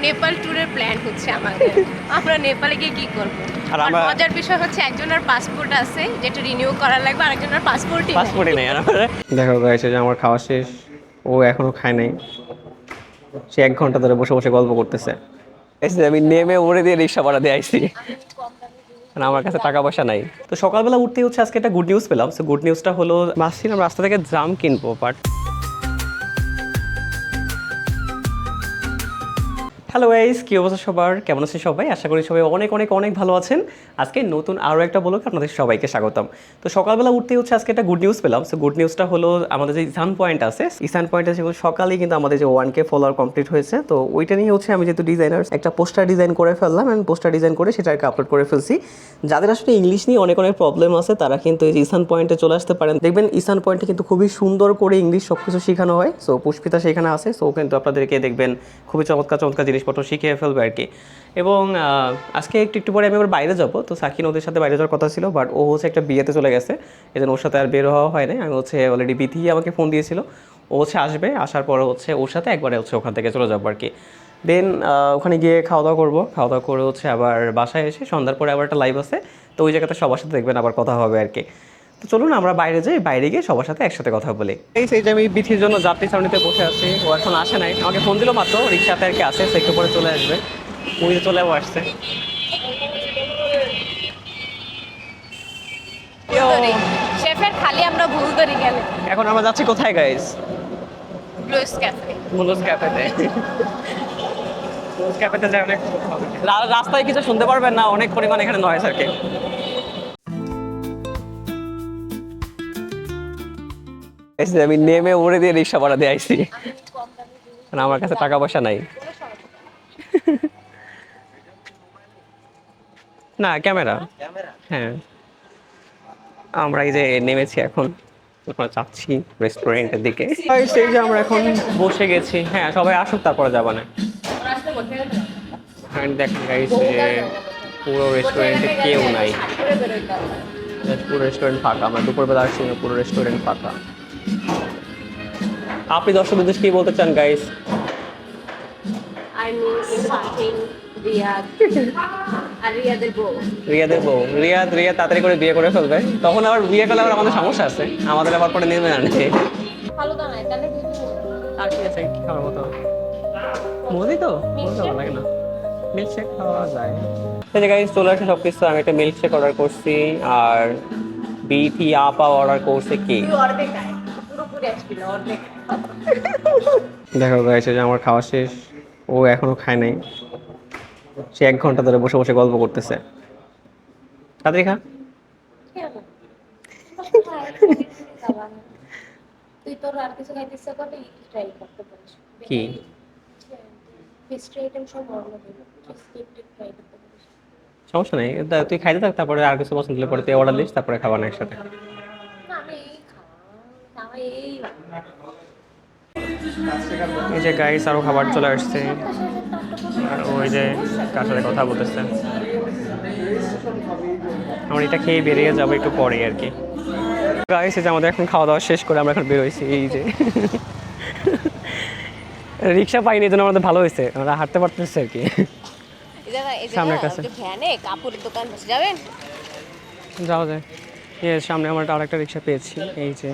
নেপাল ট্যুরের প্ল্যান হচ্ছে আমাদের। আমরা নেপালে গিয়ে কি করব? আর মজার বিষয় হচ্ছে একজনের পাসপোর্ট আছে যেটা রিনিউ করা লাগবে, আরেকজনের পাসপোর্টই নেই। আর দেখো গাইস, যে আমার খাওয়া শেষ, ও এখনো খায় নাই। সে 1 ঘন্টা ধরে বসে বসে গল্প করতেছে। আমি নেমে উড়ে দিয়ে রিক্সা ভাড়া দিয়ে আইছি, কারণ আমার কাছে টাকা পয়সা নাই। তো সকালবেলা উঠতেই হচ্ছে আজকে একটা গুড নিউজ পেলাম। সো গুড নিউজটা হলো, ভাবছিলাম রাস্তা থেকে জাম কিনবো, বাট হ্যালো গাইস, কী অবস্থা সবার? কেমন আছেন সবাই? আশা করি সবাই অনেক অনেক অনেক ভালো আছেন। আজকে নতুন আরও একটা ব্লগে আপনাদের সবাইকে স্বাগতম। তো সকালবেলা উঠতেই হচ্ছে আজকে একটা গুড নিউজ পেলাম। সো গুড নিউজটা হলো, আমাদের যে ইসান পয়েন্ট আছে, ইসান পয়েন্টে সেগুলো সকালেই কিন্তু আমাদের যে 1K ফলোয়ার কমপ্লিট হয়েছে। তো ওইটা নিয়ে হচ্ছে আমি যেহেতু ডিজাইনার, একটা পোস্টার ডিজাইন করে ফেললাম, অ্যান্ড পোস্টার ডিজাইন করে সেটাকে আপলোড করে ফেলছি। যাদের আসলে ইংলিশ নিয়ে অনেক অনেক প্রবলেম আছে, তারা কিন্তু এই যে ইসান পয়েন্টে চলে আসতে পারেন। দেখবেন ইসান পয়েন্টে কিন্তু খুবই সুন্দর করে ইংলিশ সব কিছু শেখানো হয়। সো পুষ্পিতা সেখানে আছে, সো কিন্তু আপনাদেরকে দেখবেন খুবই চমৎকার চমৎকার জিনিসপত্র শিখিয়ে ফেলবে আর কি। এবং আজকে একটু পরে আমি আবার বাইরে যাবো। তো সাকিন ওদের সাথে বাইরে যাওয়ার কথা ছিল, বাট ও হচ্ছে একটা বিয়েতে চলে গেছে, এই জন্য ওর সাথে আর বের হওয়া হয় না। আমি হচ্ছে অলরেডি বিথি আমাকে ফোন দিয়েছিল, ও হচ্ছে আসবে, আসার পরে হচ্ছে ওর সাথে একবারে হচ্ছে ওখান থেকে চলে যাবো আর কি। দেন ওখানে গিয়ে খাওয়া দাওয়া করবো, খাওয়া দাওয়া করে হচ্ছে আবার বাসায় এসে সন্ধ্যার পরে আবার একটা লাইভ আছে, তো ওই জায়গাতে সবার সাথে দেখবেন আবার কথা হবে আর কি। তো চলুন আমরা বাইরে যাই, বাইরে গিয়ে সবার সাথে একসাথে কথা বলি। এই যে আমি বিথির জন্য যাত্রী সারণিতে বসে আছি, ও এখন আসে নাই, আমাকে ফোন দিল মাত্র, রিক্সাতে আর কি আসে, সে একটু পরে চলে আসবে। ওই চলেও আসছে। শেফের খালি আমরা ভুল ধরে গেলে। এখন আমরা যাচ্ছি কোথায় গাইস? Blues cafe. মুলুস ক্যাফেতে। মুলুস ক্যাফেতে যাই, অনেক রাস্তায় কিছু শুনতে পারবেন না, অনেক পরিমাণ এখানে নয়েজ আর কি। আমি নেমে উড়ে দিয়ে রিক্সা ভাড়া দিয়ে আইছি, কারণ আমার কাছে টাকা পয়সা নাই। না, ক্যামেরা। হ্যাঁ, আমরা এই যে নেমেছি এখন, যাচ্ছি রেস্টুরেন্টের দিকে। সেই যে আমরা এখন বসে গেছি, হ্যাঁ সবাই আসুক তারপরে যাবো না। দেখেন গাইস, যে পুরো রেস্টুরেন্টে কেউ নাই, পুরো রেস্টুরেন্ট ফাঁকা। আমরা দুপুরবেলা আসছি, পুরো রেস্টুরেন্ট ফাঁকা। আপনি দর্শকদের উদ্দেশ্যে কি বলতে চান guys? I miss Sakin, Riyadh, আর রিয়াদের বউ। রিয়াদ তাড়াতাড়ি করে বিয়ে করে ফেলবে, তখন আবার বিয়ে করলে আবার আমাদের সমস্যা আছে, আমাদের আবার পরে নেমে আনছে। ভালো দাও না, তাহলে আর কি আছে কি খাওয়ার মতো? মুদি তো ভালো লাগে না, মিল্কশেক খাওয়া যায়। এই যে গাইস চলে আসে সবকিছু। আমি একটা মিল্কশেক অর্ডার করছি, আর বিথি আপা অর্ডার করছে কেক। দেখো গাইস, যে আমার খাওয়া শেষ, ও এখনো খায় নাই। সে 1 ঘন্টা ধরে বসে বসে গল্প করতেছে। তাড়াতাড়ি খা। তুই তোর আর কিছু খাইতে ইচ্ছা করলে ট্রাই করতে পারিস। কি পেস্ট্রি আইটেম সব অর্ডার দেব, কেক ট্রাই করতে পারিস। সমস্যা নেই, তুই খাইতে থাক, তারপরে আর কিছু পছন্দ হলে পরে তুই অর্ডার দিস, তারপরে খাওয়া না একসাথে। না আমি এই খাওয়া আমি এই এই যে গাইস আরো খাবার চলে আসছে, আর ওই যে কার সাথে কথা বলতেছে। আমরা এটা খেয়ে বেরিয়ে যাবো একটু পরে আর কি। গাইস এই যে আমাদের এখন খাওয়া দাওয়া শেষ করে আমরা এখন বেরোইছি। এই যে রিক্সা পাইনি, এই জন্য আমাদের ভালো হয়েছে, আমরা হাঁটতে পারতেছি আর কি। সামনের কাছে ভ্যানে কাপড়ের দোকান বসে যাবেন, যাওয়া যায়। সামনে আমরা আরেকটা রিক্সা পেয়েছি। এই যে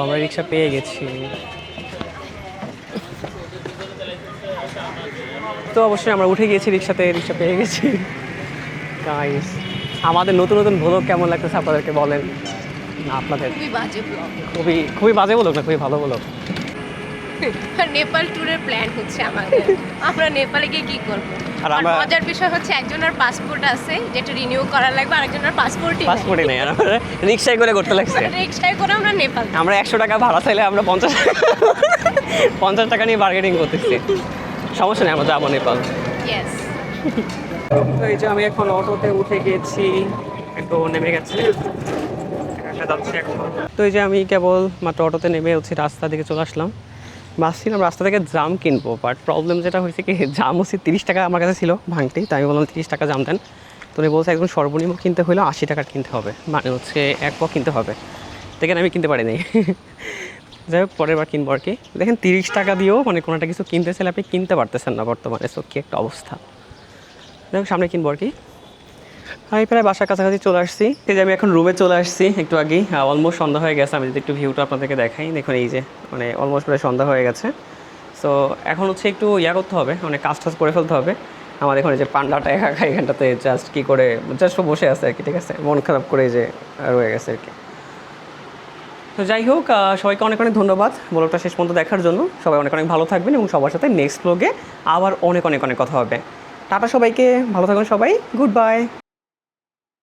আমরা রিক্সা পেয়ে গেছি। তো অবশ্যই আমরা উঠে গিয়েছি রিক্সাতে, রিক্সা পেয়ে গেছি। গাইস আমাদের নতুন নতুন ভ্লগ কেমন লাগতেছে আপনাদেরকে বলেন। আপনাদের খুবই বাজে ব্লগ। খুবই বাজে বলুক না, খুবই ভালো বলুক। নেপাল ট্যুরের প্ল্যান হচ্ছে আমাদের। আমরা নেপালে গিয়ে কি করব? আর আর মজার বিষয় হচ্ছে একজনের পাসপোর্ট আছে যেটা রিনিউ করা লাগবে, আরেকজনের পাসপোর্টই নেই। আর আমরা রিক্সায় করে করতে লাগছে, রিকশায় করে আমরা নেপাল। আমরা 100 টাকা ভাড়া চাইলে আমরা 50 টাকা নিয়ে বার্গেনিং করতেছি। সমস্যা নেই, আমরা যাবো নেপাল। ইয়েস। এই যে আমি এখন অটোতে উঠে গেছি, একটু নেমে গেছি, যাচ্ছি এখন। তো এই যে আমি কেবল মাত্র অটোতে নেমে হচ্ছে রাস্তা দিকে চলে আসলাম। ভাবছিলাম রাস্তা থেকে জাম কিনবো, বাট প্রবলেম যেটা হয়েছে কি, জাম হচ্ছে 30 টাকা আমার কাছে ছিল ভাঙটি, তাই আমি বললাম 30 টাকা জাম দেন। তো উনি বলছে একদম সর্বনিম্ন কিনতে হলে 80 টাকার কিনতে হবে, মানে হচ্ছে 1 পোয়া কিনতে হবে। দেখেন আমি কিনতে পারি নাই। যাই হোক পরের বার কিনবো আর কি। দেখেন 30 টাকা দিয়েও মানে কোনো একটা কিছু কিনতে চাইলে আপনি কিনতে পারতেছেন না বর্তমানে, সো কী একটা অবস্থা। যাই হোক সামনে কিনবো আর কি। আমি প্রায় বাসার কাছাকাছি চলে আসছি, এই যে আমি এখন রুমে চলে আসছি একটু আগেই, অলমোস্ট সন্ধ্যা হয়ে গেছে। আমি যদি একটু ভিউটা আপনাদেরকে দেখাই, দেখুন এই যে মানে অলমোস্ট প্রায় সন্ধ্যা হয়ে গেছে। সো এখন হচ্ছে একটু করতে হবে, মানে কাজ টাজ করে ফেলতে হবে। আমার এখন এই যে পান্ডাটা একা এখানটাতে জাস্ট কী করে জাস্ট বসে আছে আর কি, ঠিক আছে, মন খারাপ করে যে রয়ে গেছে আর কি। তো যাই হোক সবাইকে অনেক অনেক ধন্যবাদ ব্লগটা শেষ পর্যন্ত দেখার জন্য। সবাই অনেক অনেক ভালো থাকবেন এবং সবার সাথে নেক্সট ব্লগে আবার অনেক অনেক অনেক কথা হবে। টাটা সবাইকে, ভালো থাকুন সবাই, গুড বাই।